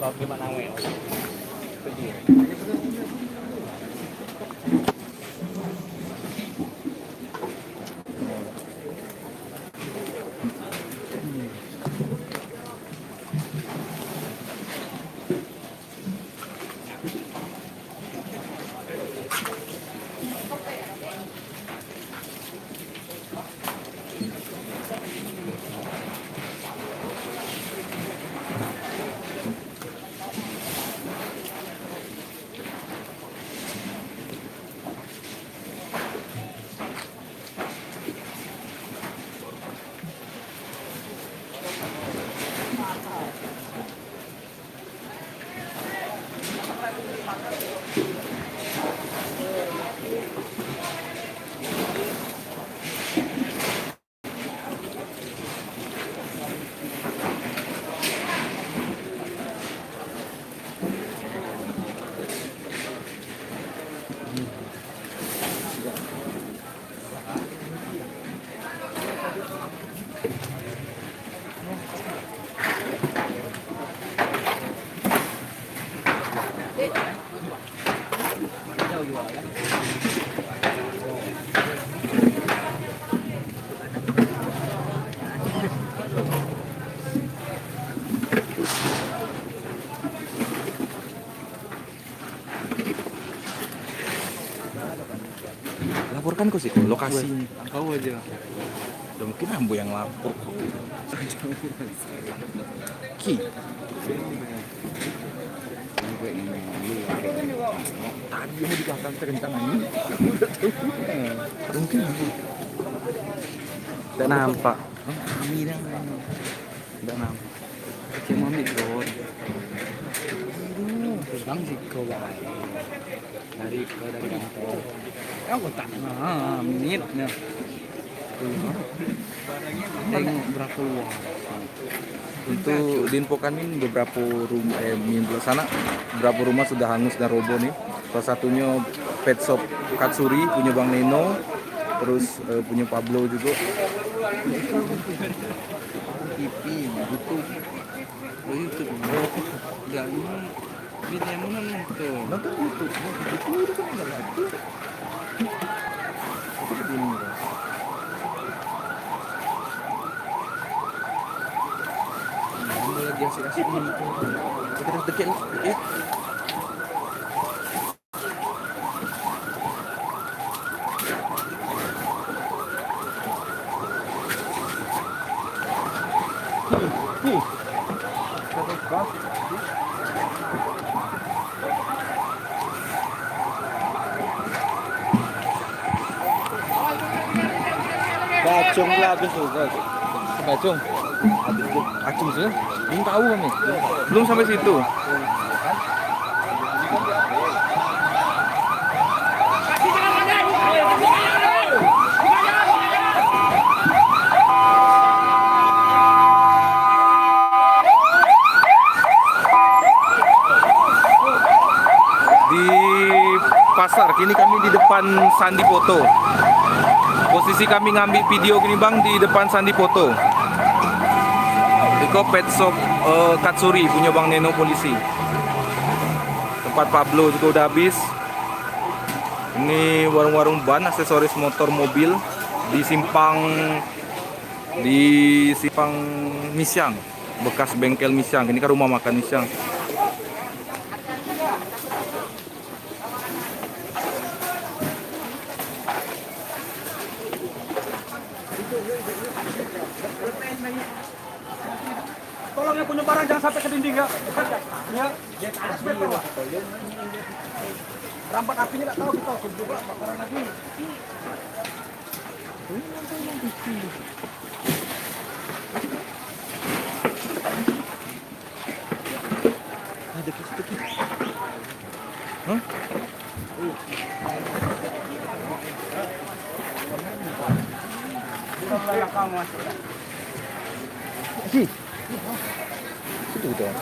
Bagaimana weo? Pedih. Laporkan kok sih lokasi. Tahu aja. Udah mungkin Ambo yang lapor. Ki. Tadi mau di belakang terentangan ini. Mungkin Ambo. Tidak nampak. Kami dah. Tidak nampak. Cuma mikro. Terbang sih kau dari kantor. Aku tak menitnya. Berapa luas? Untuk diinfokan ini beberapa rumah minggu sana beberapa rumah sudah hangus dan roboh nih. Salah satunya pet shop Katsuri punya Bang Neno, terus punya Pablo juga. TV, YouTube. Oh YouTube. Enggak ini video yang mana nonton? Nonton YouTube, itu kan ada lagi. Itu begini. Lagi asik-asik ini. Kita dekat ya. Bacung lah habis juga. Bacung. Acung sih. Belum tahu kami. Belum sampai situ. Di pasar, kini kami di depan Sandi Foto. Posisi kami ngambil video gini bang di depan Sandi Foto. Iko pet shop Katsuri punya Bang Neno polisi. Tempat Pablo juga udah habis. Ini warung-warung ban, aksesoris motor mobil di simpang Misyang, bekas bengkel Misyang. Ini kan rumah makan Misyang. Tolong yang punya barang jangan sampai ke dinding ya. Ya, rampat apinya tak tahu kita juga bakaran lagi. Ada kaki. Hah? Itu udah.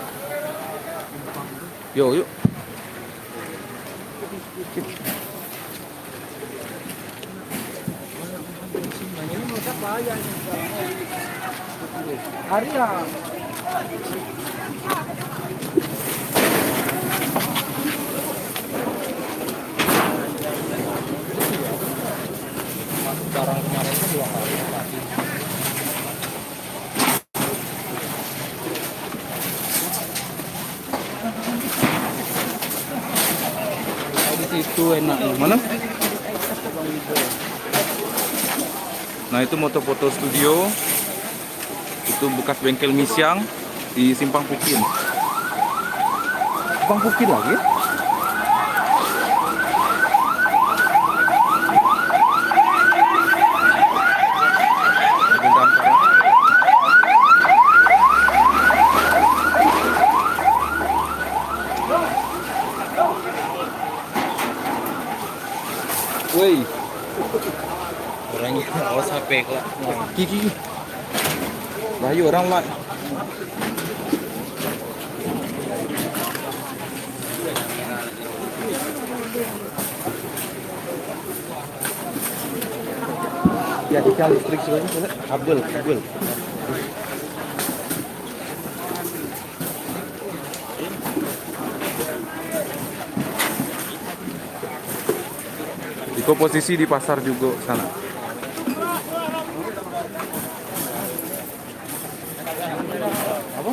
Yuk. Hari ya. Itu enak. Mana? Nah itu moto-foto studio. Itu bekas bengkel Misyang di Simpang Pukin. Simpang Pukin lagi? Woi, Orangnya awas HP kok. Kiki. Bayu orang lah. Ya di listrik sebenarnya kabel. Iko posisi di pasar juga sana. Apa?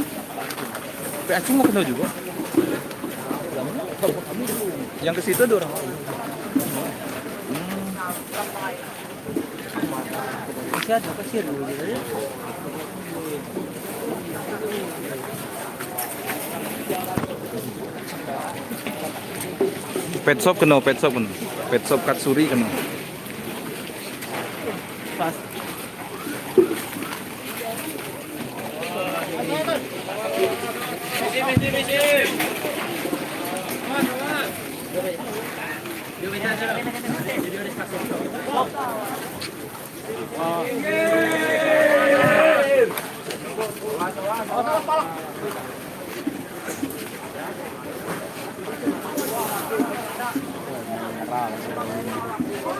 Tapi acung nggak kenal juga. Yang ke situ ada orang lain. Masih ada kasir dulu ya. Pet shop kena. Pet shop Katsuri kena. Pas.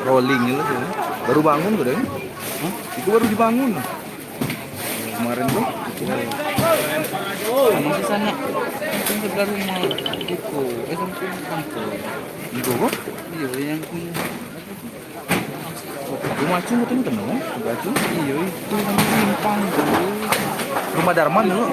Rolling itu tuh. Baru bangun tuh deh. Itu baru dibangun. Kemarin tuh. Di sana. Yang sebelah rumah itu. Sampai kampung. Itu kok? Iya, yang Rumah acung itu kenal? Rumah acung? iya itu yang simpang dulu. Rumah Darman dulu.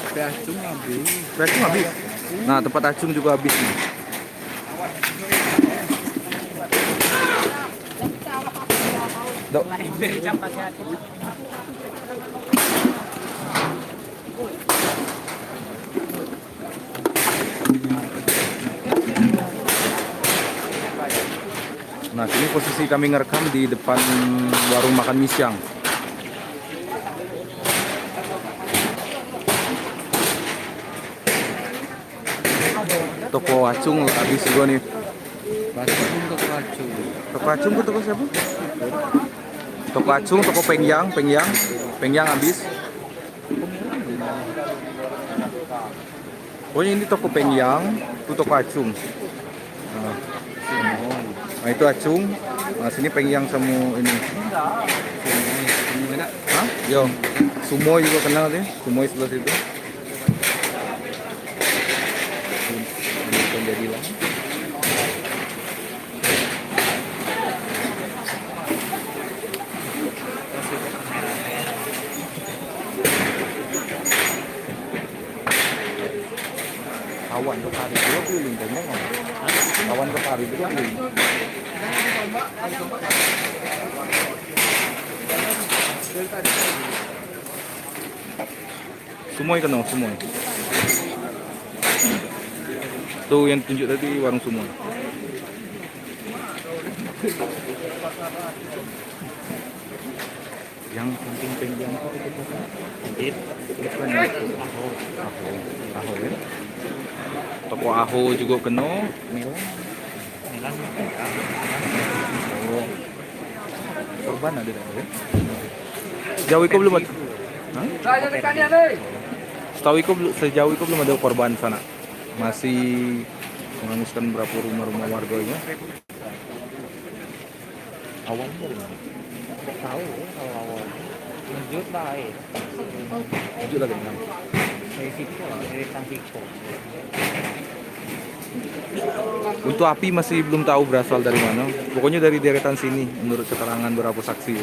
Tapi acung habis. Acung habis. Nah tempat acung juga habis nih. Dok. Nah, ini posisi kami ngerekam di depan warung makan Misyang. Toko acung habis juga nih. Acung untuk acung. Toko acung ke toko siapa? Toko acung, toko pengyang habis. Oh ini toko pengyang, itu toko acung. Nah itu acung, nah sini pengyang sama ini. Hah? Yo, sumo juga kenal deh, sumo sebelah situ. Jadilah. Kawan ke Paris dulu keliling kayaknya nggak? Kawan ke Paris dulu keliling. Sumoy kenal Sumoy. Tuh yang tunjuk tadi warung Sumoy. Yang penting pengyang kok itu kan? Bukan itu. Aho ya. Toko Aho juga kena. Melan. Oh. Korban ada ya? Sejauh itu belum ada. Sejauh itu belum ada korban sana. Masih menghanguskan berapa rumah-rumah warganya. Awalnya dari mana? Tahu kalau awal. Lanjut lah. Lanjut lagi dengan. Dari situ lah, dari Tanjiko. Untuk api masih belum tahu berasal dari mana. Pokoknya dari deretan sini menurut keterangan beberapa saksi.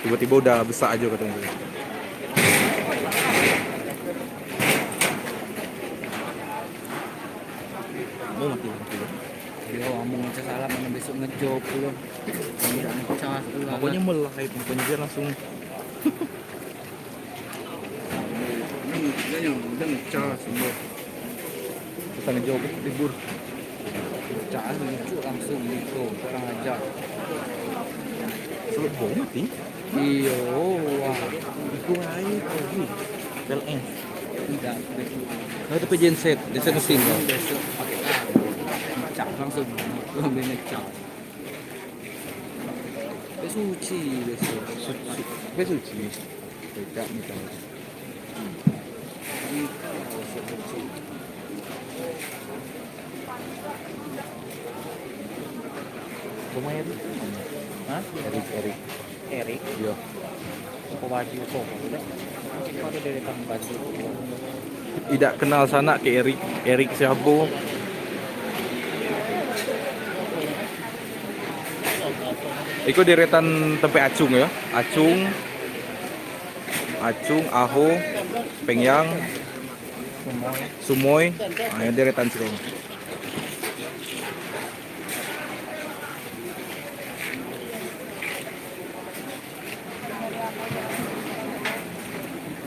Tiba-tiba udah besar aja katanya. Oh mati. Dia ngomong ngecas salah mana besok ngejob pula. Tidak ngecas pula. Pokoknya melah itu, pokoknya dia langsung Dia yang udah ngecas semua. kita ngejawab libur. Ngecas lucu langsung gitu. Kurang ajar. Selebih mati. Iya, wah. Itu air lagi. PLN. Tidak besok. Nah itu genset, genset mesin kan. Besok pakai ngecas langsung. Ambil ngecas. Suci besok. Suci. Besuci. Becak misalnya. Lumayan. Hah? Erik. Erik, Iya. apa baju kok? Udah. Kau ada deretan baju. Tidak kenal sana ke Erik. Erik siapa? Iko deretan tempe acung ya. Acung, Aho, Pengyang, Sumoy. Nah, yang deretan sih.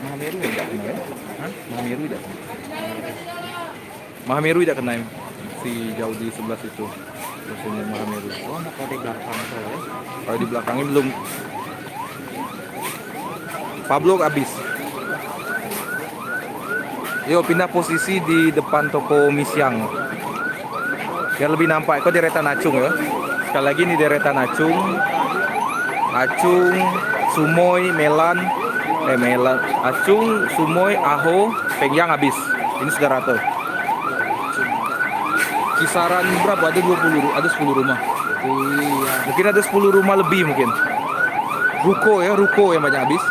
Mahameru tidak kenal ya? Hah? Mahameru tidak. Mahameru tidak kenal si jauh di sebelah situ. Maksudnya Mahameru. Oh, kau di belakang soalnya. Kalau di belakangnya belum. Pablo habis. Yo pindah posisi di depan toko Misyang. Biar lebih nampak. Kok deretan Acung ya. Sekali lagi ini deretan Acung. Acung, Sumoy, Melan. Acung, Sumoy, Aho, Pengyang habis. Ini sudah rata. Kisaran berapa? Ada 20, ada 10 rumah. Iya. Mungkin ada 10 rumah lebih mungkin. Ruko yang banyak habis.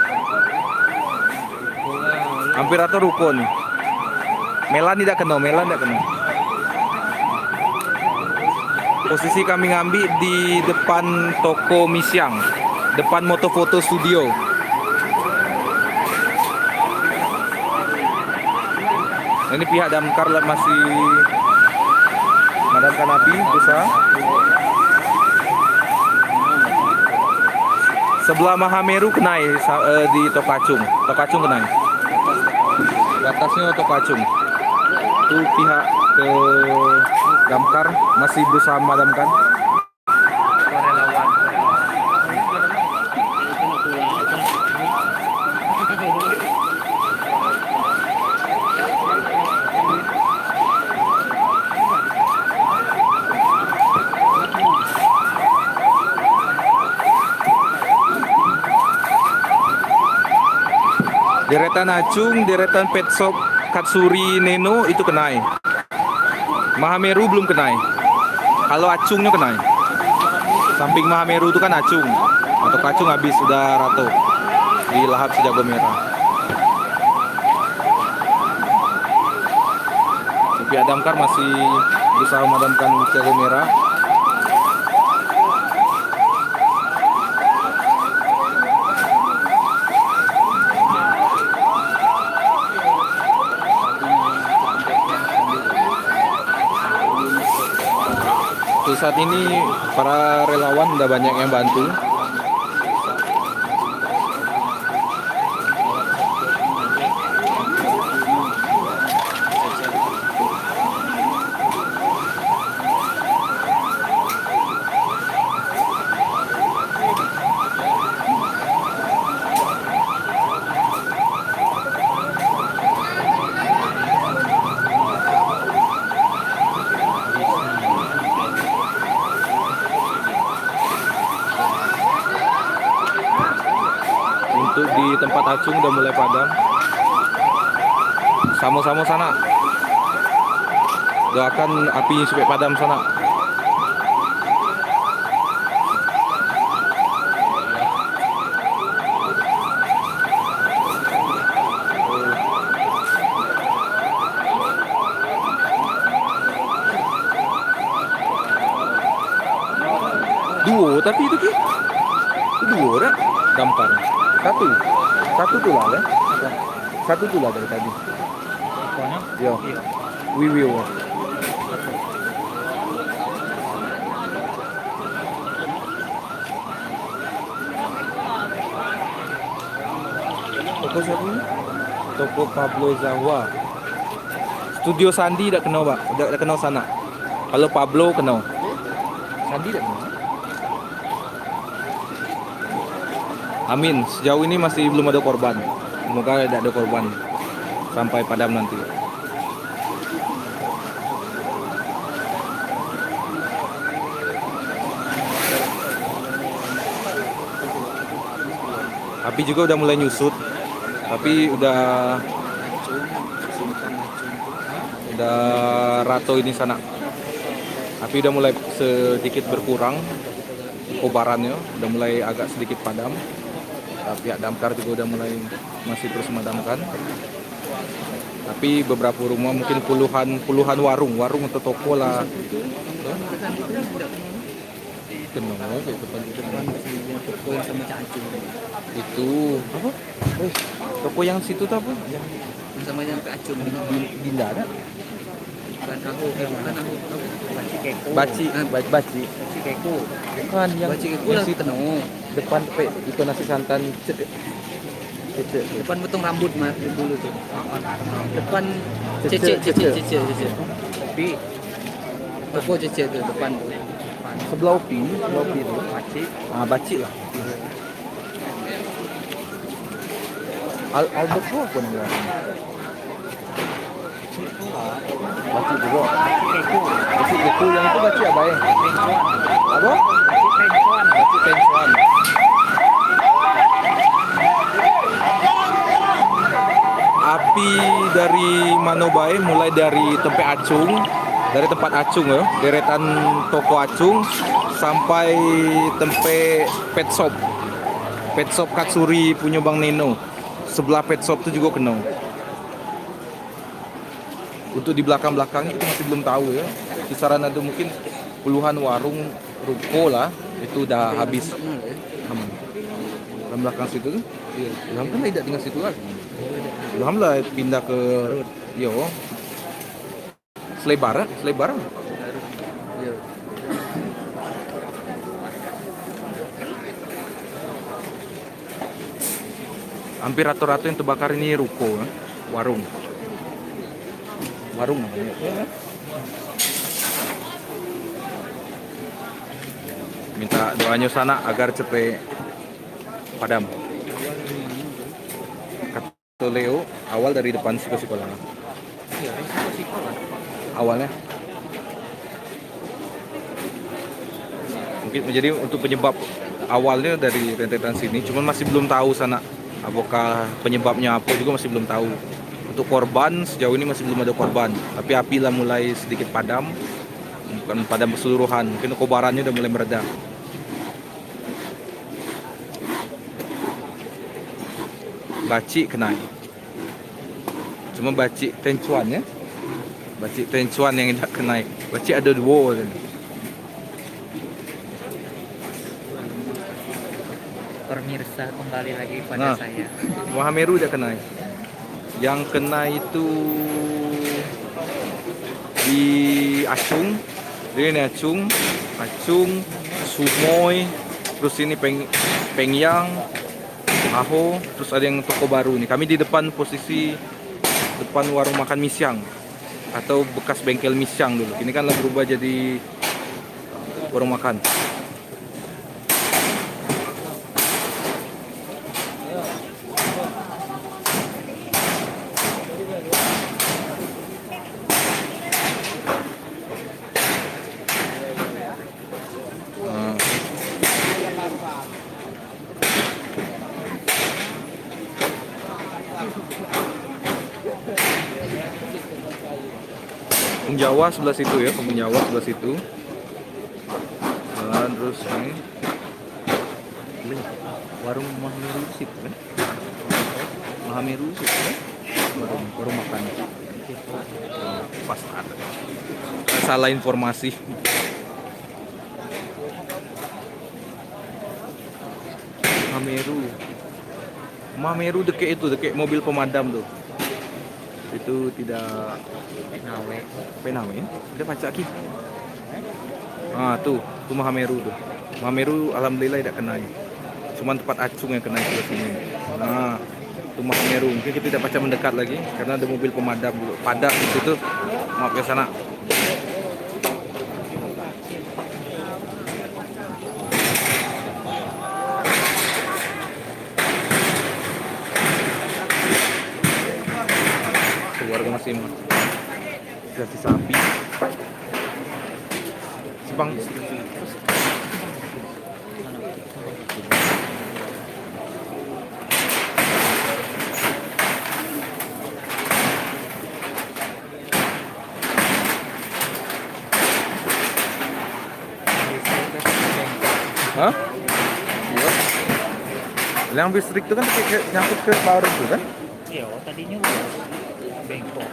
Hampir rata ruko nih. Melan tidak kenal. Posisi kami ngambil di depan toko Misyang, depan Motofoto Studio. Nah, ini pihak damkar masih memadamkan api, berusaha. Sebelah Mahameru kenai di Tokacung. Tokacung kenai. Di atasnya Tokacung. Itu pihak ke damkar masih berusaha memadamkan. Relawan. Deretan Acung, deretan Pet Shop Katsuri Neno itu kenai. Mahameru belum kenai. Kalau Acungnya kenai. Samping Mahameru itu kan Acung. Atau Kacung habis sudah rata. Di lahap Sejago Merah. Pihak damkar masih berusaha memadamkan Sejago Merah. Saat ini para relawan udah banyak yang bantu. Untuk di tempat Acung udah mulai padam. Sama-sama sana. Doakan apinya supaya padam sana. Duo tapi itu ki. Itu duo dah. Damkar. Satu. Satu tu lah ya. Satu tu lah dari tadi. Pokoknya. Yo. Iya. Wiwiu. Toko siapa ni? Toko Pablo Zawa. Studio Sandi dah kenal pak? Dah kenal sana. Kalau Pablo kenal. Sandi dah kenal. Amin. Sejauh ini masih belum ada korban. Semoga tidak ada korban sampai padam nanti. Api juga udah mulai nyusut, tapi udah rato ini sana. Api udah mulai sedikit berkurang kobarannya, udah mulai agak sedikit padam. Pihak damkar juga udah mulai masih terus memadamkan. Tapi beberapa rumah mungkin puluhan warung atau toko lah. Kenal kayak depan toko yang sama Cak Acung. itu apa? Toko yang situ tuh apa? Yang sama yang Cak Acung. Dinda ada? Bukan aku. Baci Keko. Baci. Baci Keko. Bukan yang Baci Keko yang lah situ. kenal. Depan itu nasi santan cedek. Depan potong rambut mas dulu tuh. Depan Cece. Cece. Tapi toko Cece tuh depan tuh. Sebelah Opi itu. Baci. Baci lah. Albert Rock pun ada. Baci juga. Baci Keko yang itu baci apa ya? Apa? Baci Pencuan. Api dari Manobae mulai dari tempat Acung ya, deretan toko Acung sampai tempat pet shop Katsuri punya Bang Neno. Sebelah pet shop itu juga kena. Untuk di belakang-belakangnya kita masih belum tahu ya. Kisaran ada mungkin puluhan warung ruko lah, itu udah habis. Dalam belakang situ tuh, iya. Alhamdulillah tidak tinggal situ lagi. Alhamdulillah pindah ke Selebaran. Iya. Hampir rata-rata yang terbakar ini ruko, warung namanya. Minta doanya sana agar cepet padam. Kata Leo awal dari depan sekolah. Iya, sekolah. Awalnya mungkin menjadi untuk penyebab awalnya dari rentetan sini, cuman masih belum tahu sana apakah penyebabnya apa juga masih belum tahu. Untuk korban sejauh ini masih belum ada korban, tapi api lah mulai sedikit padam, bukan padam keseluruhan, mungkin kobarannya udah mulai mereda. Baci kenai, cuma baci Tencuan ya. Baci Tencuan yang tidak kenai. Baci ada dua. Pemirsa kembali lagi pada saya. Mahameru udah kenai. Yang kena itu di Acung. Dia ini Acung, Sumoy, terus ini Pengyang, Aho, terus ada yang toko baru nih. Kami di depan posisi depan warung makan Misyang atau bekas bengkel Misyang dulu. Ini kan berubah jadi warung makan. Kampung Jawa sebelah situ ya, Kampung Jawa sebelah situ. Dan terus ini warung Mahameru di situ kan? Mahameru di situ kan? Warung makan. Pas ada. Salah informasi. Mameru dekat itu, dekat mobil pemadam tuh. Itu tidak Nawe. Penawe, dia pacak ki. Tuh Mahameru tuh. Mahameru alhamdulillah tidak kena. Cuman tempat acung yang kena di sini. Nah, itu Mahameru. Mungkin kita tidak pacak mendekat lagi karena ada mobil pemadam dulu. Padat di situ. Maaf ya sana. Keluarga masih kasih sapi. Bang, hah? Iya. Yang listrik itu kan nyangkut ke power itu kan? Iya, tadinya bengkok.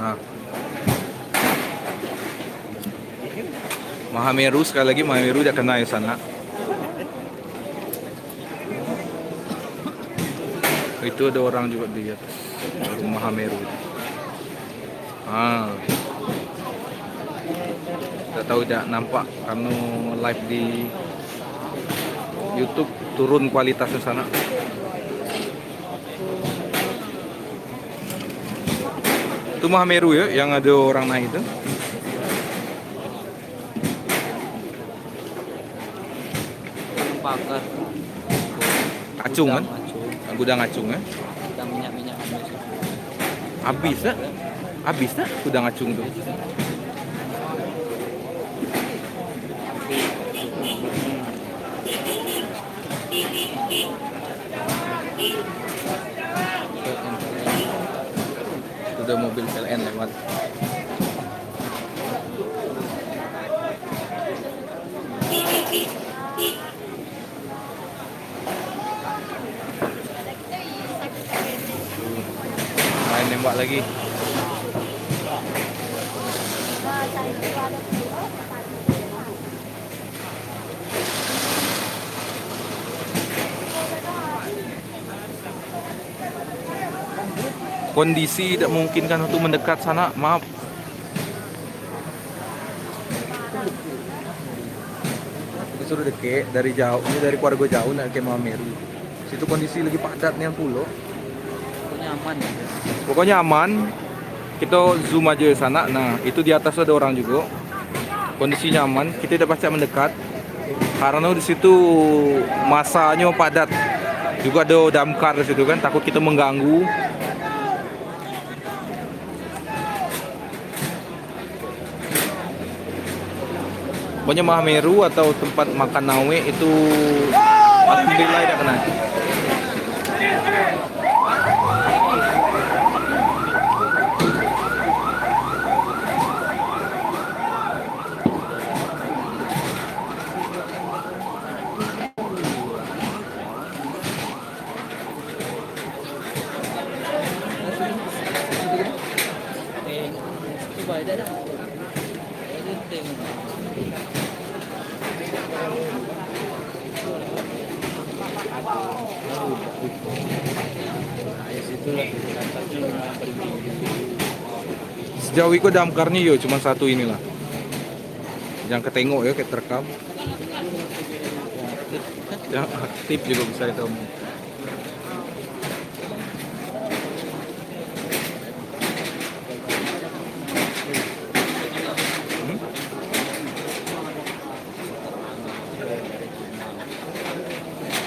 Nah, Mahameru sekali lagi Mahameru dia kena di sana. Itu ada orang juga di atas Mahameru. Tidak tahu tidak nampak karena live di YouTube turun kualitasnya sana. Itu Mahameru ya yang ada orang naik itu. Bakar. Acung kan? Gudang acung ya. Gudang minyak-minyak Habis tak? Habis tak gudang acung tuh? Sudah mobil PLN lewat. Main nembak lagi. Kondisi tidak memungkinkan untuk mendekat sana, maaf. Itu sudah dekat dari jauh, ini dari keluarga jauh nak ke Mahameru. Situ kondisi lagi padat nih pulau. Pokoknya aman ya. Pokoknya aman. Kita zoom aja ke sana. Nah, itu di atas ada orang juga. Kondisinya aman. Kita tidak pacak mendekat karena di situ masanya padat. Juga ada damkar di situ kan, takut kita mengganggu. Pokoknya Mahameru atau tempat makan Nawe itu alhamdulillah tidak kena. Coba ada dah. Sejauh itu damkarnya yo cuma satu inilah. Yang ketengok ya, kayak terekam. Yang aktif juga bisa kita omong.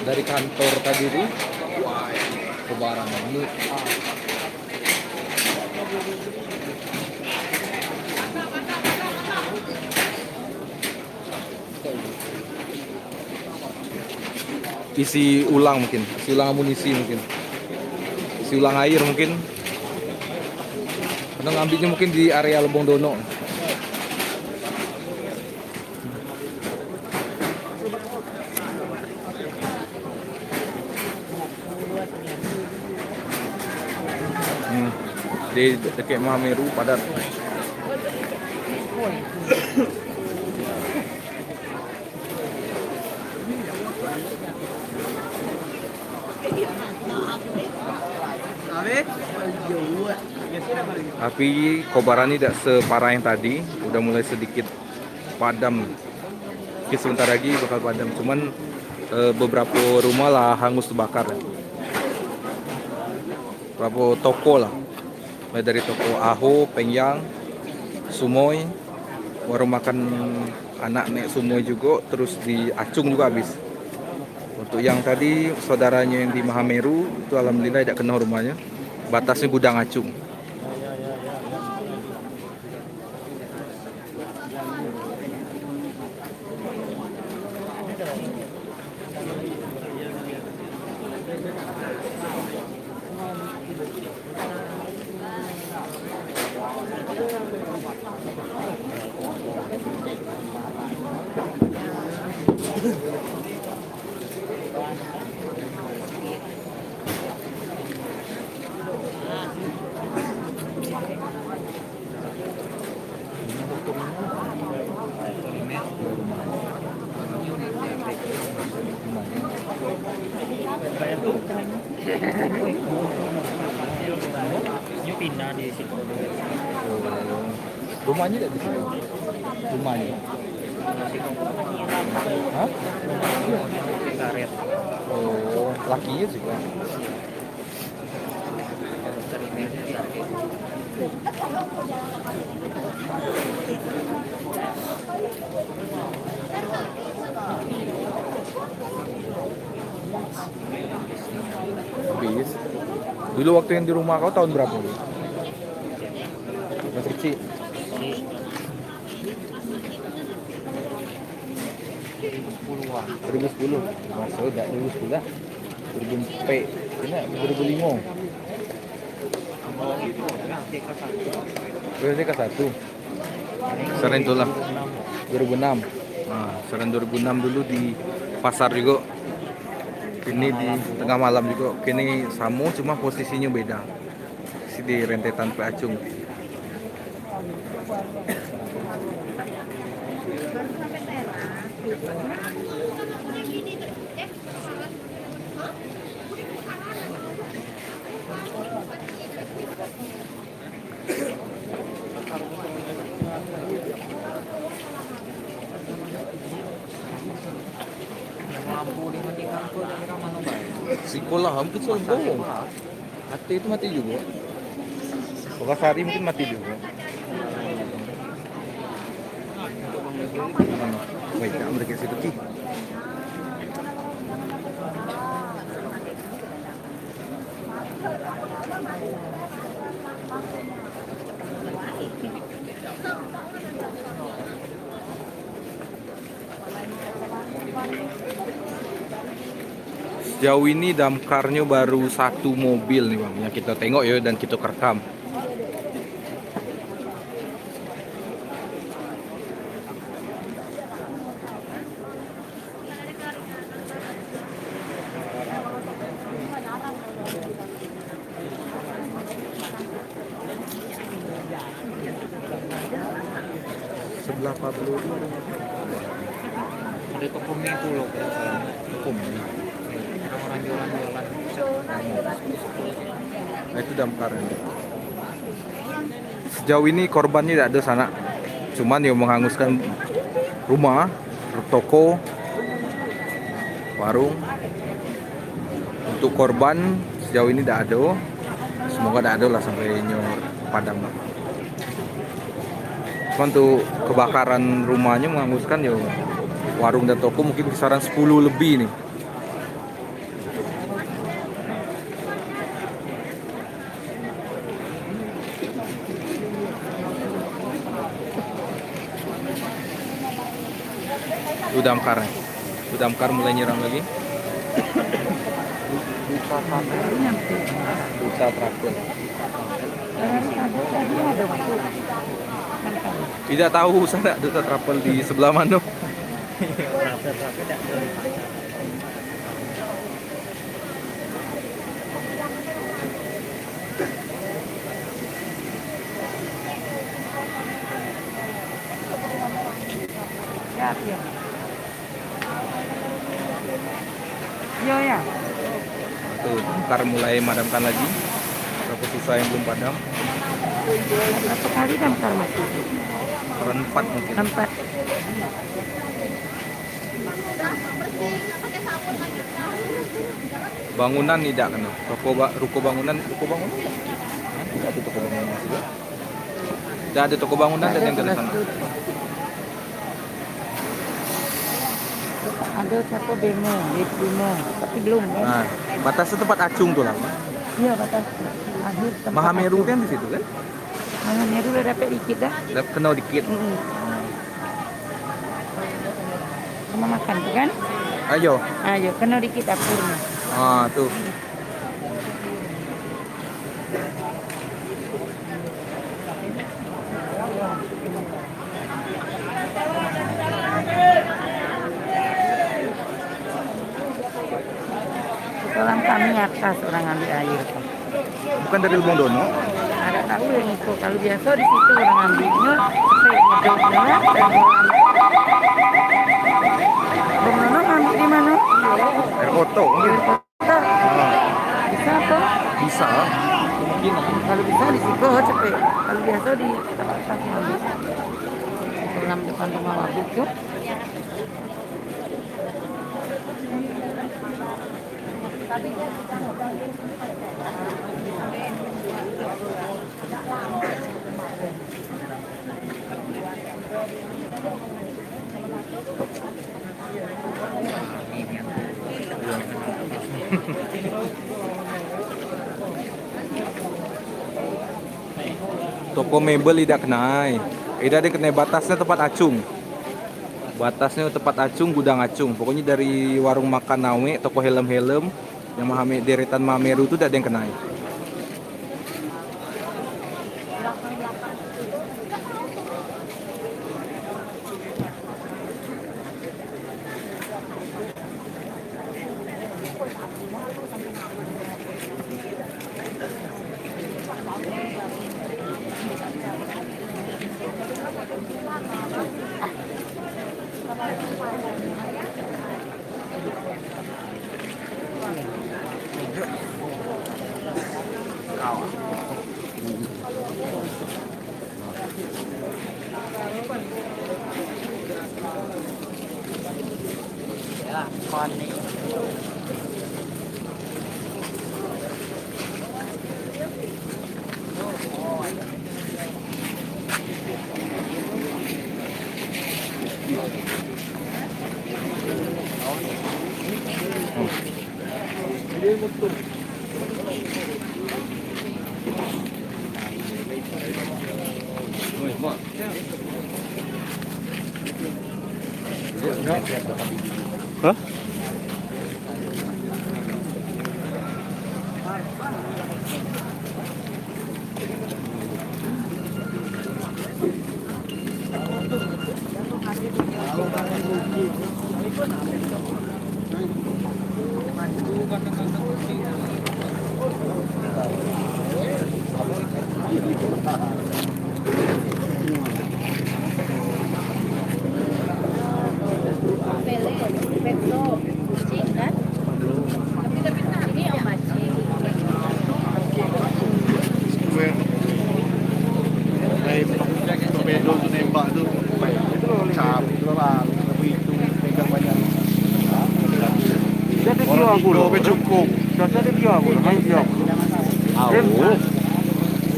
Dari kantor tadi tuh kebaran ini. Isi ulang mungkin, isi ulang amunisi mungkin, isi ulang air mungkin. Karena ngambilnya mungkin di area Lebong Dono. Di dekat Mahameru padat. Api kobaran ini tidak separah yang tadi, udah mulai sedikit padam. Oke, sebentar lagi bakal padam. Cuman beberapa rumah lah hangus terbakar. Beberapa toko lah, mulai dari toko Aho, Pengyang, Sumoy, warung makan anak nek Sumoy juga, terus di Acung juga habis. Untuk yang tadi saudaranya yang di Mahameru itu alhamdulillah tidak kena rumahnya. Batasnya gudang Acung. Ini pindah di situ. Rumahnya tidak di sini. Rumahnya. Hah? Karet. Oh, lakinya juga. Habis. Dulu waktu yang di rumah kau tahun berapa? Masih kecil. 10-an. 2010. Masa udah 2010 lah. 2004. Ini 2005. Berarti ke-1. Seren itu lah. 2006. Nah, seren 2006 dulu di pasar juga. Ini di tengah malam juga. Kini sama cuma posisinya beda. Di rentetan Pak Acung. Sekolah hampir sombong. Hati itu mati juga. Sari mungkin mati juga. Baik, kamu dekat situ Ki. Sejauh ini damkarnya baru 1 mobil nih Bang, yang kita tengok ya dan kita rekam. Sebelah Pablo Ada toko mie itu loh. toko mie. Orang jualan-jualan. Nah itu damkarnya. Sejauh ini korbannya tidak ada sana. Cuman yang menghanguskan rumah, toko, warung. Untuk korban sejauh ini tidak ada. Semoga tidak ada lah sampai nyor padam. Cuman untuk kebakaran rumahnya menghanguskan ya warung dan toko mungkin kisaran 10 lebih nih. Itu damkarnya. Itu damkar mulai nyerang lagi. Duta traktor. Tidak tahu sana duta travel di sebelah mana. Iya ya. Tuh, damkar mulai madamkan lagi. Berapa sisa yang belum padam? Berapa kali daftar masih? Peran 4 mungkin. 4. Bangunan tidak kan? Ruko bangunan. Tidak ada toko bangunan juga. Tidak ada toko bangunan dan yang dari sana. Ada satu demo, tapi belum ya. Nah, batasnya tempat acung tuh lah. Iya batas akhir tempat. Mahameru kan di situ kan? Mahameru udah dapat dikit dah. Kenal dikit. Sama makan tuh kan? Ayo. Ayo, kenal dikit dapurnya. Ah, tuh. Kolam kami atas orang ambil air. Bukan dari Lumongdono. Ada tahu yang itu. Kalau biasa di situ orang ambilnya, saya ngedoknya dan Lumongdono ambil di mana? Air koto mungkin. Kota. Bisa apa? Bisa. Kalau bisa di situ cepet. Kalau biasa di atas ambil. Kolam depan rumah wabuk tuh. Toko mebel tidak kenai. Tidak ada kenai batasnya tempat acung. Batasnya tempat acung, gudang acung. Pokoknya dari warung makan Nawe, toko helm-helm yang deretan Mameru itu tidak ada yang kenai. Hah? Cukup.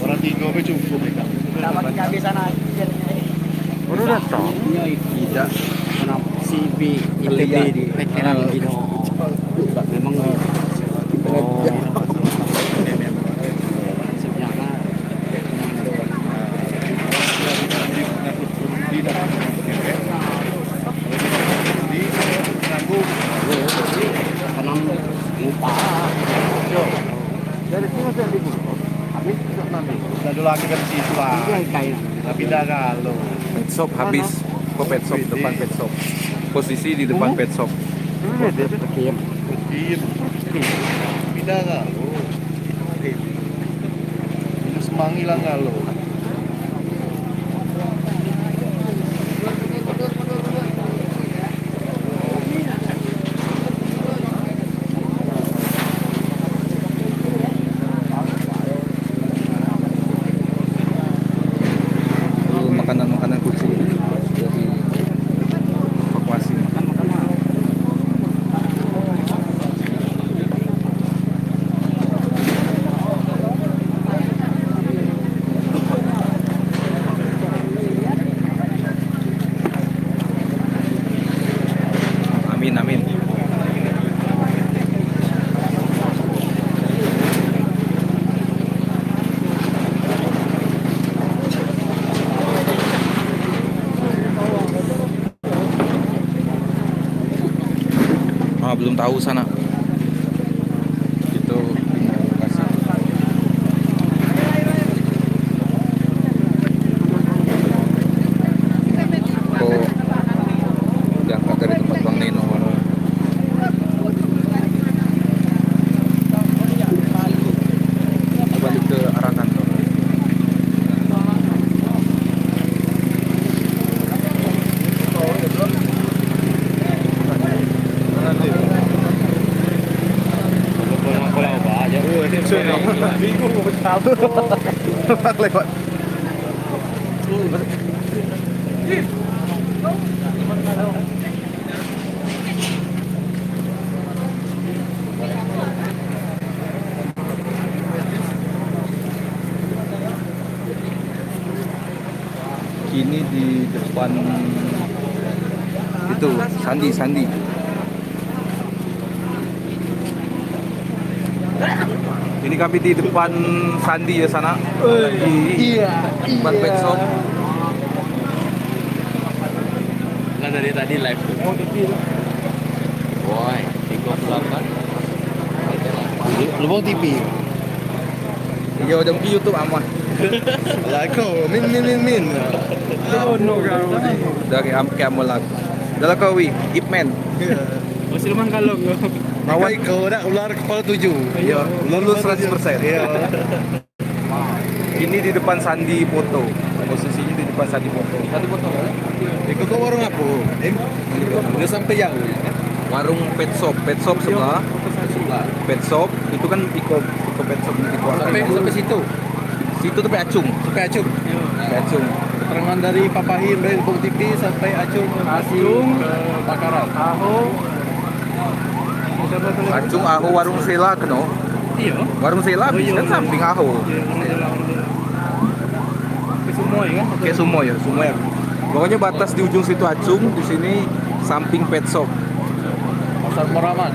Orang tiga be cukup mereka. Dapat kehabisan air. Baru datang. Tidak. CB IPB di veteran gitu. Memang Dulu lagi kan situ lah. Tapi dah kalau Pet shop habis. Kok pet shop depan pet shop. Posisi di depan pet shop. mungkin pindah kalau. Ini semangi lah kalau. belum tahu sana. Itu bingung lokasi. Oh, diangkat dari tempat Bang Neno. Balik ke arah kantor. Bingung mau berapa. Lewat. Kini di depan itu Sandi. Ini kami di depan Sandi ya sana. Iya. Depan pet shop. Nah dari tadi live tuh. Woi, 38. Lubang TV. Iya udah di YouTube aman. Lah kau min. Dari kamu lah. Dalam kau Ip Man. Oh Silman kalau Mawai kau nak ular kepala 7. Iya, lulus 100%. Iya. Ini di depan Sandi Foto. Posisinya di depan Sandi Foto. Sandi Foto. Ikut kau warung apa? Udah sampai jauh. Warung pet shop sebelah. Pet shop itu kan Iko pet shop di Sampai situ. Situ tuh Acung. Sampai Acung. Acung. Keterangan dari Papahin dari Lubang TV sampai Acung ke Bakaran. Acung Aho warung Sela keno. Iya. Warung Sela kan samping Aho. Ke semua ya kan? Kayak semua ya. Pokoknya batas di ujung situ Acung, di sini samping pet shop. Pasar Moraman.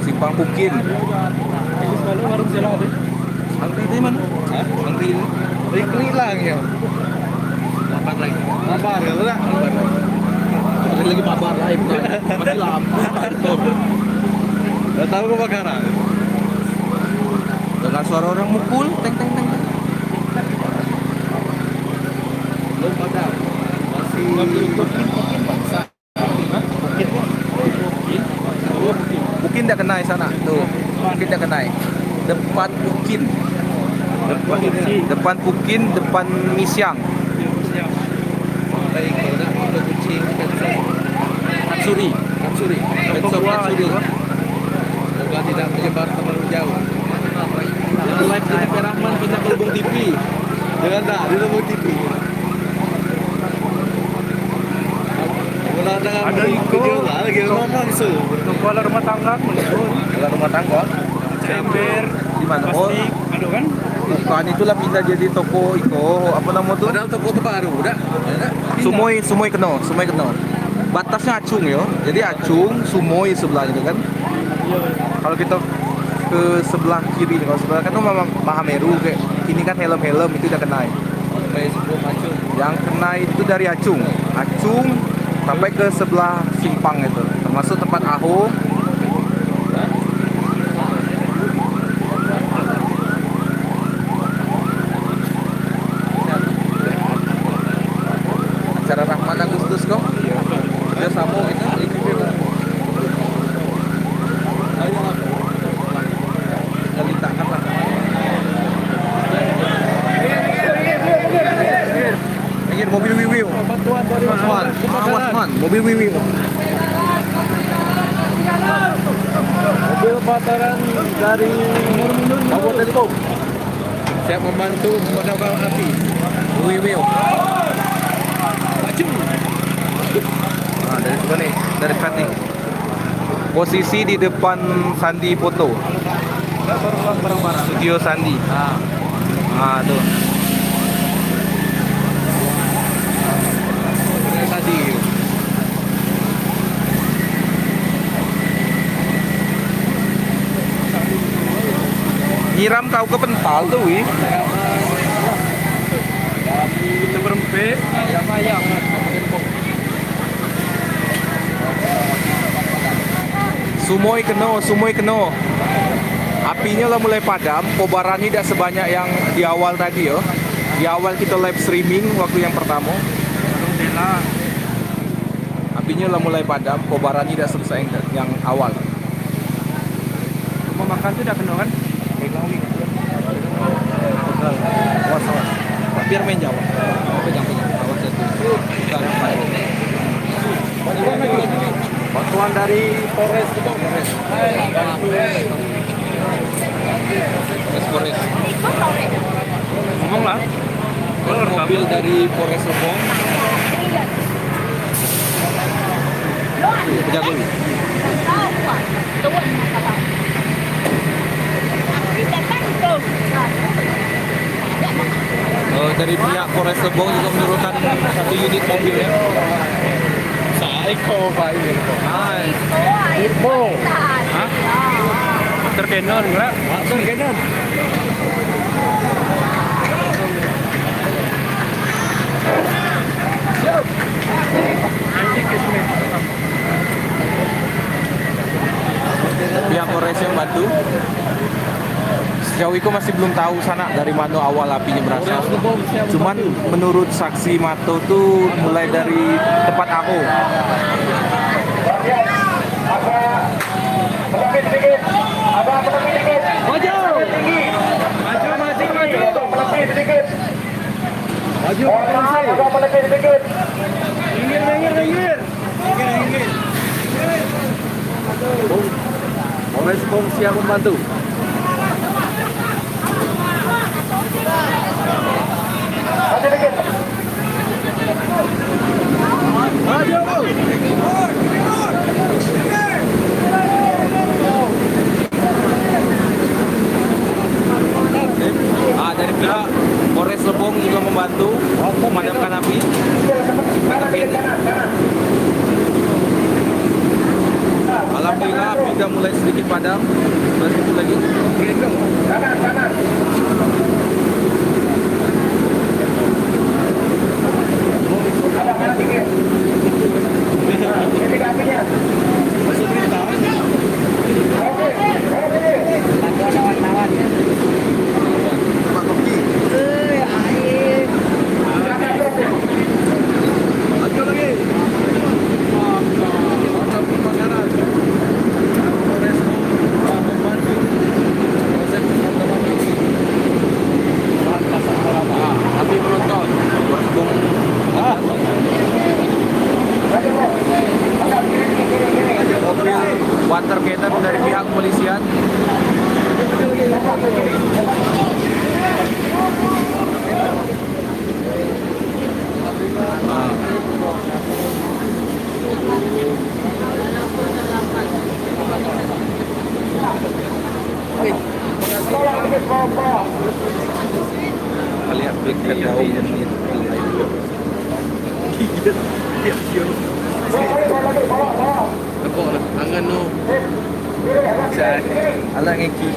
Simpang Pukin. Itu selalu warung Sela ada. Antri itu mana? Antri ini. Rikli lang ya. Lapan lagi. Mabar ya lah. Lagi mabar live masih lampu. Udah tahu kebakaran. Dengar suara orang mukul, teng. Belum padam. Masih Pukin dah kenai sana. Tuh. Pukin dah kenai. Depan Pukin. Depan Pukin, depan Misyang. baik kalau nak ada kucing Katsuri. Pet shop Katsuri. semoga tidak menyebar terlalu jauh. Jangan live di TP Rahman, pindah ke Lubung TV. Jangan tak di Lubung TV. Ada video lah lagi ngomong langsung. Kepala rumah tangga meliput. Kalau rumah tangga Ember. di mana? Oh, Aduh kan? bukan itulah pindah jadi toko apa nama tuh? Padahal toko itu baru udah. Sumoy kena. Batasnya Acung ya. Jadi Acung, Sumoy sebelah itu kan. Kalau kita ke sebelah kiri, kalau sebelah kan Mahameru kayak ini kan helm itu udah kena. Sampai sebelum Acung. Yang kena itu dari Acung sampai ke sebelah Simpang itu, termasuk tempat Aho. Acara Rahman Agustus kok? Dia sama itu. Letakkan lah. Ingin mobil wiwi. Wasman, mobil wiwi. Mobil pataran dari Bawah Telkom. Siap membantu memadamkan api. Wiwi. Nah, dari sana nih, dari dekat nih. Posisi di depan Sandi Foto. Studio Sandi. Ah, tuh. Tadi Nyiram kau ke pental tuh, wih. Kita berempat. Ayam. Sumoi keno. Apinya lah mulai padam, kobarannya tidak sebanyak yang di awal tadi ya. Di awal kita live streaming waktu yang pertama. Apinya lah mulai padam, kobarannya tidak selesai yang awal. Mau makan tuh udah kena kan? Awas. Biar main jauh. Pegang. Awas itu. Bantuan dari Polres itu. Polres. Ngomong lah. Mobil dari Polres Lebong. Pegang dulu. Dari pihak Polres Lebong juga menurunkan satu unit mobilnya. Eko Pak ini. Irbo. Hah? Terkenon enggak? Terkenon. Pihak Polres yang bantu. Sejauh itu masih belum tahu sana dari mana awal apinya berasal. Cuman menurut saksi mata tuh mulai dari tempat aku. Polres Lebong siap membantu. Dari pihak Polres Lebong juga membantu memadamkan api. Alhamdulillah api sudah mulai sedikit padam. Sedikit lagi. Water cannon dari pihak kepolisian. Lihat berikan daun Ako, ang ano, ala ngeki.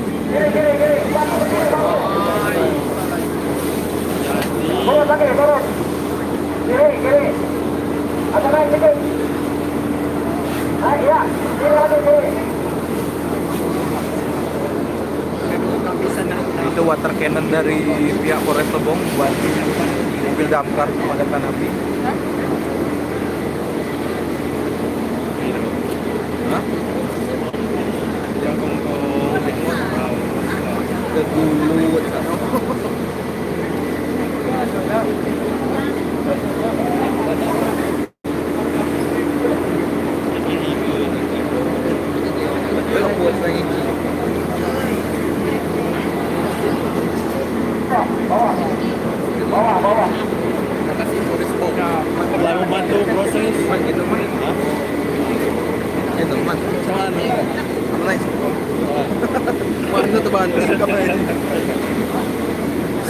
Itu water cannon dari pihak Polres Lebong buat mobil damkar memadamkan api. Hah? yang kong Ke dulu. Telah membantu proses.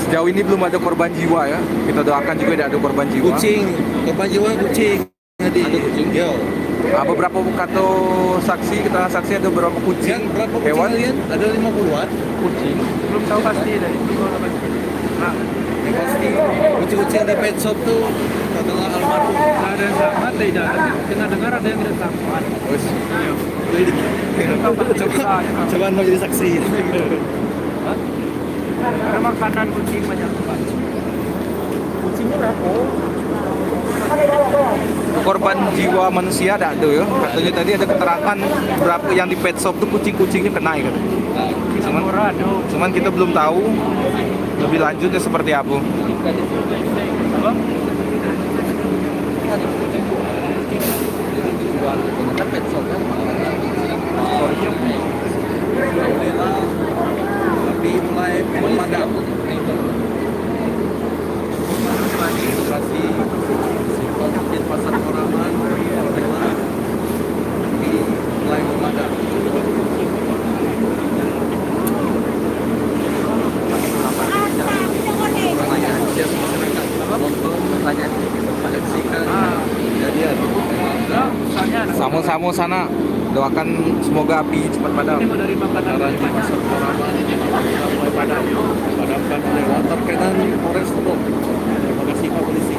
Sejauh ini belum ada korban jiwa ya. Kita doakan juga tidak ada korban jiwa. korban jiwa kucing. Ada kucing. Yo. Beberapa kata saksi, keterangan saksi ada beberapa kucing, Berapa kucing hewan, kalian? Ada 50-an? kucing. Belum tahu pasti dari. Yang pasti kucing-kucing di pet shop tuh adalah almarhum. Nggak ada yang selamat tidak, tapi kita dengar ada yang tidak selamat. Terus coba mau jadi saksi. Karena makanan kucing banyak tempat. Korban jiwa manusia ada tuh ya. Katanya tadi ada keterangan berapa yang di pet shop tuh kucing-kucingnya kena ya. Cuman kita belum tahu lebih lanjutnya seperti apa. Tapi mulai memadam. Operasi di pasar Koraman mulai memadam. Samo-samo sana, doakan semoga api cepat padam. Dari makanan Di pasar Koraman mulai padam. Padamkan oleh water cannon Polres Lombok. Terima kasih Pak Polisi.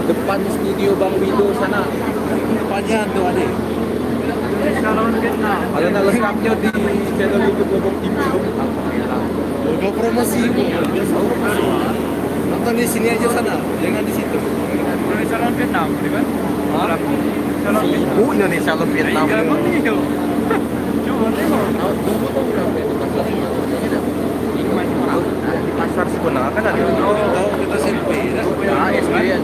Depan studio Bang Wido sana. Depannya tuh adik. Calon Vietnam. Ada lengkapnya di channel YouTube Lombok TV. Gak promosi, biasa promosi. Nonton di sini aja sana, jangan di situ. Dari calon Vietnam, kan? Calon Vietnam. Indonesia lo Vietnam. Iya, emang iya. Coba tengok. Di pasar sebenarnya kan ada. Tahu kita SMP, ya? Nah, SD ya.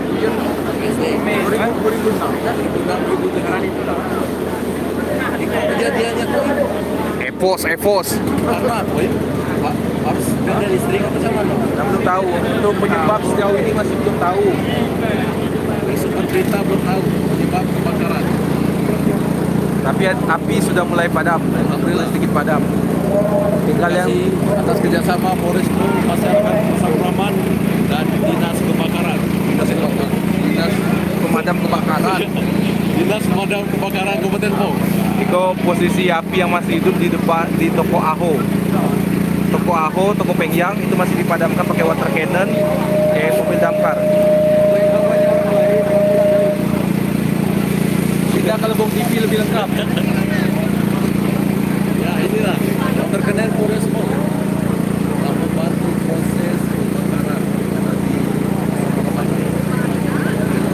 Kejadiannya kok Evos. karena apa ya? Pak, harus beda listrik apa sama no? Kita belum tahu. Untuk penyebab sejauh ini masih belum tahu. Sumber berita belum tahu penyebab kebakaran. Tapi api sudah mulai padam. Alhamdulillah sedikit padam. Tinggal yang Atas kerjasama Polres Lombok, masyarakat Pasar Koraman dan Dinas Kebakaran. dinas pemadam kebakaran. Dinas Pemadam Kebakaran Kabupaten Lombok. Itu posisi api yang masih hidup di depan di toko Aho. Toko Aho, toko Pengyang itu masih dipadamkan pakai water cannon, kayak mobil damkar. Tidak kalau Bong TV lebih lengkap. Ya inilah terkena Polres Lombok telah membantu proses kebakaran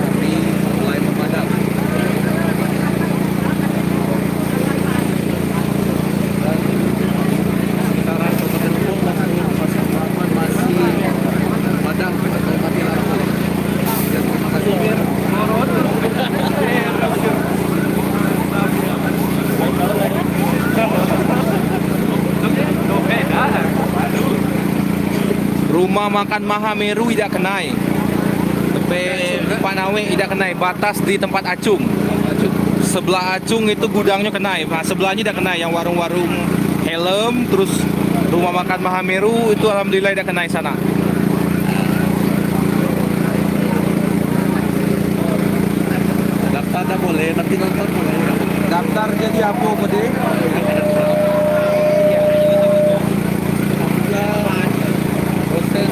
api mulai memadam. Dan sekitaran Kabupaten Lombok maupun Pasar Koraman masih padam atau mati lampu. Dan terima kasih. Rumah makan Mahameru tidak kenai. Tepe Pak Nawe tidak kenai. Batas di tempat Acung. Sebelah Acung itu gudangnya kenai. Nah, sebelahnya tidak kenai. Yang warung-warung helm, terus rumah makan Mahameru itu alhamdulillah tidak kenai sana. Daftar dah boleh, tapi nonton boleh. Daftar jadi apa, Bode? Proses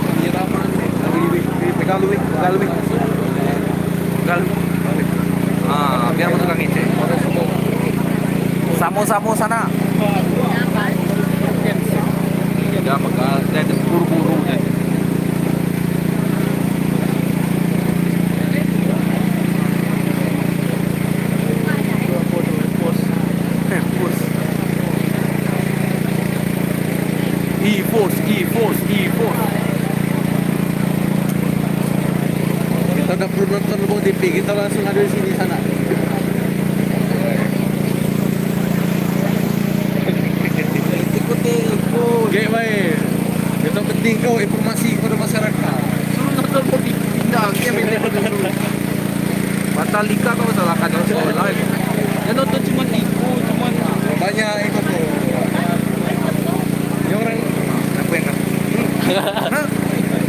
penyiraman Pegang luwih. Ah, biar masuk kang ngecek. Samo-samo sana. Ya, maka jadi buru-buru jadi. E-Force. kita udah perlu nonton Lombok TV, kita langsung ada di sini sana. Ikuti. Oke baik. Itu penting kau informasi kepada masyarakat. Nonton mau pindah, dia minta dulu. Batalika kau salahkan yang sekolah. Ya nonton cuma itu, Banyak ikut tuh. Ini orang apa yang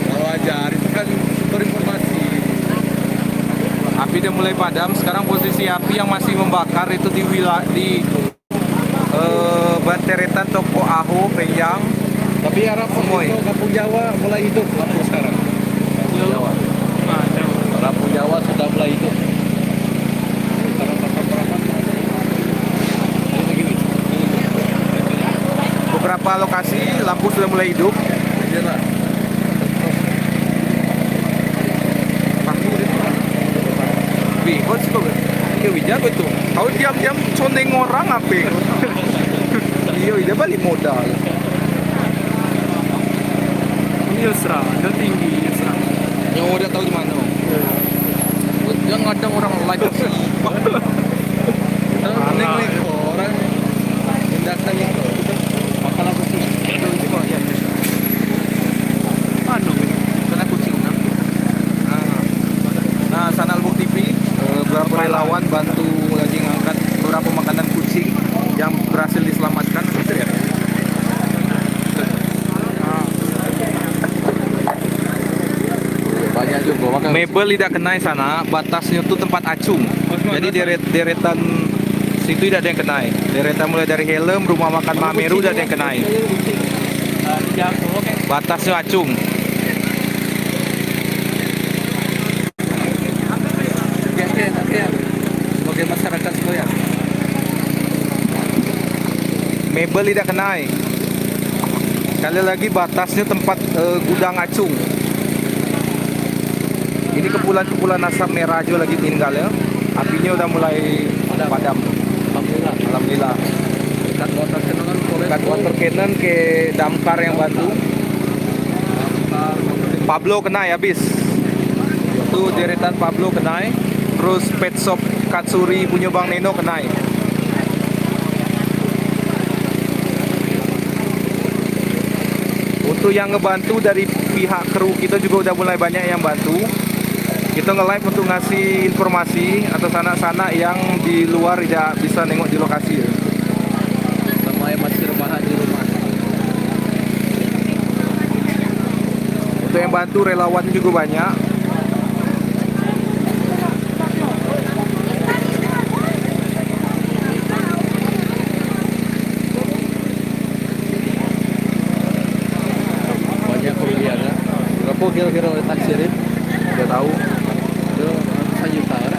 kalau ajar itu kan sumber informasi. api udah mulai padam. Sekarang posisi api yang masih membakar itu di banteretan toko Aho Pengyang Tapi harap Semoy. itu Kampung Jawa mulai hidup lampu sekarang. Kampung Jawa. Lampu Jawa sudah mulai hidup. Sekarang berapa? Ini begini. Beberapa lokasi lampu sudah mulai hidup. Iyalah. Kau suka iya wija betul. Kau diam-diam condeng orang apa? Iya wija balik modal. Yusra, udah tinggi Yusra. Yang udah tahu di mana? Yang ada orang live sih. Aneh nih orang yang datang itu makan apa sih? Ano? Kena kucing nah. Nah, sana Albuk TV beberapa relawan bantu lagi ngangkat beberapa makanan kucing yang berhasil diselamatkan. Gitu ya. Banyak juga makan. Mebel tidak kenai sana, batasnya itu tempat acung. Jadi deretan situ tidak ada yang kenai. Deretan mulai dari helm, rumah makan Mameru tidak ada yang kenai. Jatuh, oke. Batasnya acung. Oke. Sebagai masyarakat sekalian. Mebel tidak kenai. Sekali lagi batasnya tempat gudang acung. Ini kepulan-kepulan asap merah aja lagi tinggal ya. Apinya udah mulai padam. Alhamdulillah. Alhamdulillah. Dekat water cannon Dekat water cannon ke damkar yang bantu. Pablo kenai habis. Itu deretan Pablo kenai. Terus pet shop Katsuri punya Bang Neno kenai. Untuk yang ngebantu dari pihak kru kita juga udah mulai banyak yang bantu. Kita nge-live untuk ngasih informasi atau sanak-sanak yang di luar tidak bisa nengok di lokasi ya. sama yang masih rebahan di rumah. Untuk yang bantu relawan juga banyak. Banyak pilihan ya. Berapa kira-kira oleh taksirin? Udah tahu. Itu 1 juta ya.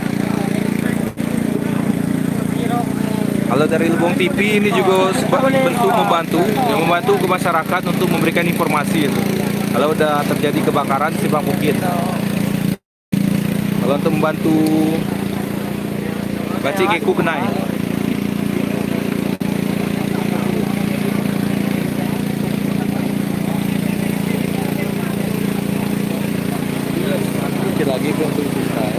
Kalau dari Lubong TV ini juga bentuk membantu, yang membantu ke masyarakat untuk memberikan informasi itu. Kalau udah terjadi kebakaran di Simpang Bukit. Kalau untuk membantu Baci Keku kenai. Sedikit lagi belum selesai.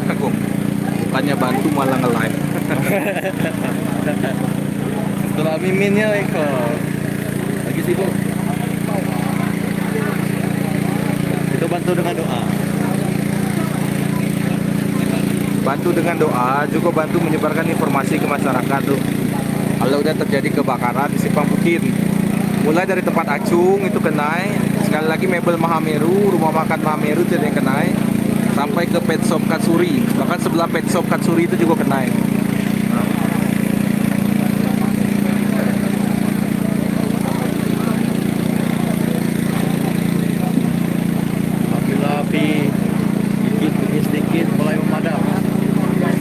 Aku bukannya bantu malah nge-live. Setelah miminnya ikut lagi sibuk. Itu bantu dengan doa. Bantu dengan doa, juga bantu menyebarkan informasi ke masyarakat tuh. Kalau udah terjadi kebakaran di Simpang Bukit, mulai dari tempat acung itu kenai, sekali lagi mebel Mahameru, rumah makan Mahameru itu yang kenai, sampai ke pet shop Katsuri, bahkan sebelah pet shop Katsuri itu juga kenai. Alhamdulillah api sedikit demi sedikit mulai memadam.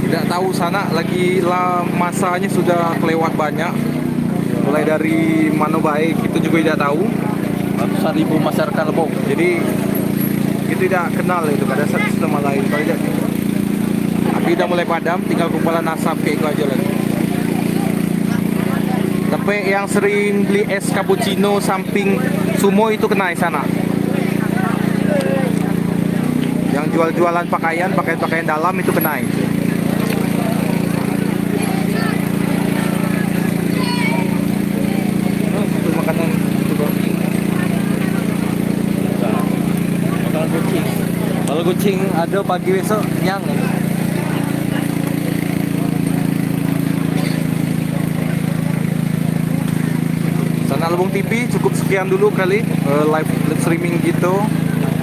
Tidak tahu sana lagi masanya sudah kelewat banyak, mulai dari mana baik itu juga tidak tahu. Ratusan ribu masyarakat Lebong. Jadi itu tidak kenal itu pada satu sama lain. Kalau tidak, api udah mulai padam, tinggal kumpulan asap kayak itu aja lagi. Tapi yang sering beli es cappuccino samping Sumo itu kena di sana. Yang jual-jualan pakaian dalam itu kena. Itu makanan itu roti. Makanan kucing. Kalau kucing ada pagi besok nyang. Lebong TV cukup sekian dulu kali live streaming gitu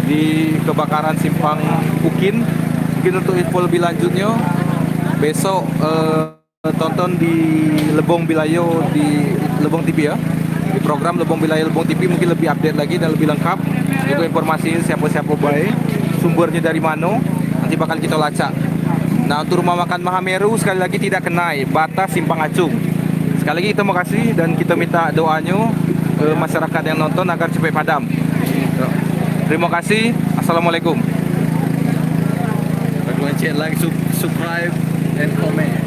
di kebakaran Simpang Ukin. Mungkin untuk info lebih lanjutnya besok tonton di Lebong Bilayo di Lebong TV ya. Di program Lebong Bilayo Lebong TV mungkin lebih update lagi dan lebih lengkap. Juga informasi siapa-siapa baik, sumbernya dari mana, nanti bakal kita lacak. Nah, untuk rumah makan Mahameru sekali lagi tidak kenai batas Simpang Acung. Sekali lagi kita makasih dan kita minta doanya ke masyarakat yang nonton agar cepat padam. Terima kasih. Assalamualaikum. Bagi like, subscribe, and comment.